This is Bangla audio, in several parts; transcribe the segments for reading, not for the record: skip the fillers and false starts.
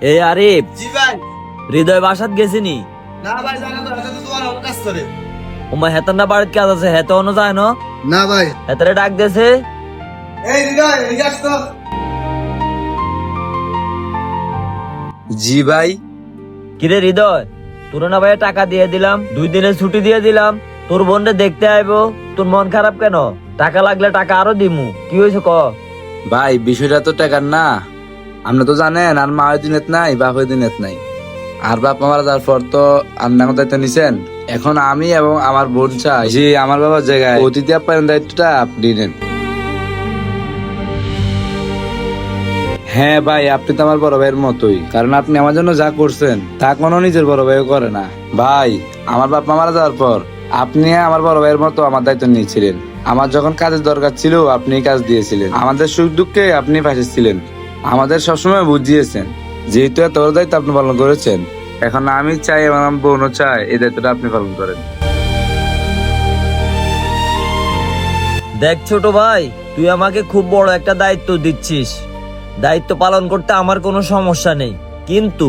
এই আরিফ, জি ভাই। হৃদয় বাসাত গেছিনি? না ভাই, জানা তো এটা তো তোমার আমার কাজ করে। ওমা হেতার না বাড়িতে কাজ আছে, হেতে অন্য যায় না? না ভাই। হেতারে ডাক দেছে। এই হৃদয়, এদিকে আস তো। জি ভাই। কিরে হৃদয়, তোর না ভাই টাকা দিয়ে দিলাম, 2 দিনের ছুটি দিয়ে দিলাম, তোর বোনরে দেখতে আইবো, তোর মন খারাপ কেন? টাকা লাগলে টাকা আরো দিমু, কি হয়েছে ক? ভাই বিষয়টা তো টাকার না, আপনি তো জানেন আর মা দিনত নাই বাপ দিনত নাই, আর বাপ মারা যাওয়ার পর তো আপনার দায়িত্ব নিছেন। এখন আমি এবং আমার বোন চাই যে আমার বাবার জায়গায় অতিথি আপ্যায়ন দায়িত্বটা আপনি নেন। হ্যাঁ ভাই, আপনি তো আমার বড় ভাইয়ের মতোই, কারণ আপনি আমার জন্য যা করছেন তা কোনো নিজের বড় ভাইও করে না। ভাই, আমার বাপ মা মারা যাওয়ার পর আপনি আমার বড় ভাইয়ের মতো আমার দায়িত্ব নিয়েছিলেন। আমার যখন কাজের দরকার ছিল আপনি কাজ দিয়েছিলেন, আমাদের সুখ দুঃখে আপনি পাশে ছিলেন, আমাদের সবসময় বুঝিয়েছেন। যেহেতু এত বড় দায়িত্ব আপনি পালন করেছেন, এখন আমি চাই এবং আমার বোনও চাই এই দায়িত্বটা আপনি পালন করেন। দেখ ছোট ভাই, তুই আমাকে খুব বড় একটা দায়িত্ব দিচ্ছিস, দায়িত্ব পালন করতে আমার কোনো সমস্যা নেই, কিন্তু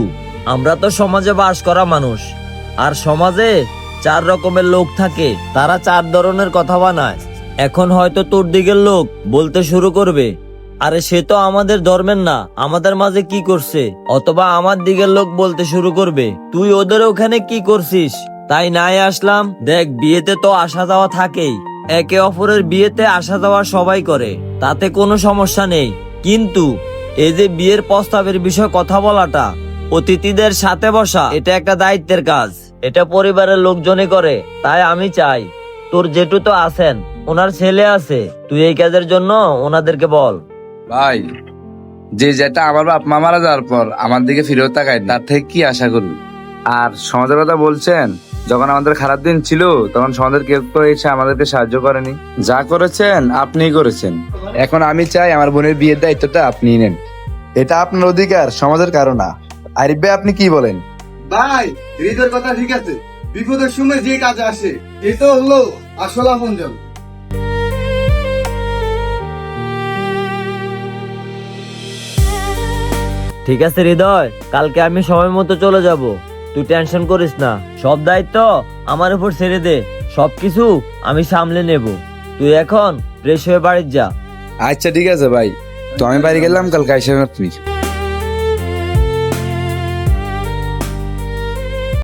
আমরা তো সমাজে বাস করা মানুষ, আর সমাজে 4 রকমের লোক থাকে, তারা 4 ধরনের কথা বানায়। এখন হয়তো তোর দিকের লোক বলতে শুরু করবে, আরে সে তো আমাদের ধর্মের না, আমাদের মাঝে কি করছে, অথবা আমার দিকের লোক বলতে শুরু করবে তুই ওদের ওখানে কি করছিস, তাই নাই আসলাম। দেখ, বিয়েতে তো আসা যাওয়া থাকেই, একে অপরের বিয়েতে আসা যাওয়া সবাই করে, তাতে কোনো সমস্যা নেই, কিন্তু এই যে বিয়ের প্রস্তাবের বিষয়ে কথা বলাটা, অতিথিদের সাথে বসা, এটা একটা দায়িত্বের কাজ, এটা পরিবারের লোকজনই করে। তাই আমি চাই, তোর জেঠু তো আছেন, ওনার ছেলে আছে, তুই এই কাজের জন্য ওনাদেরকে বল। ভাই, যে যেটা আমার বাপ মা মারা যাওয়ার পর আমার দিকে ফিরেও তাকায়, তার থেকে কি আশা করবি? আর সমাজের কথা বলছেন, যখন আমাদের খারাপ দিন ছিল তখন সমাজের কেউ তো এসে আমাদেরকে সাহায্য করেনি, যা করেছেন আপনিই করেছেন। এখন আমি চাই আমার বোনের বিয়ের দায়িত্বটা আপনিই নেন, এটা আপনার অধিকার, সমাজের কারণ না। আরিফ ভাই, আপনি কি বলেন? ভাই, হৃদয়ের কথা ঠিক আছে, বিপদের সময় যে কাজে আসে এটা হলো আসল আপনজন। ঠিক আছে হৃদয়, কালকে আমি সময় মতো চলে যাব, তুই টেনশন করিস না, সব দায়িত্ব আমার উপর ছেড়ে দে, সবকিছু আমি সামলে নেব, তুই এখন ফ্রেশ হয়ে বাড়ি যা। আচ্ছা ঠিক আছে ভাই, তো আমি বাড়ি গেলাম, কালকে আসেন আপনি।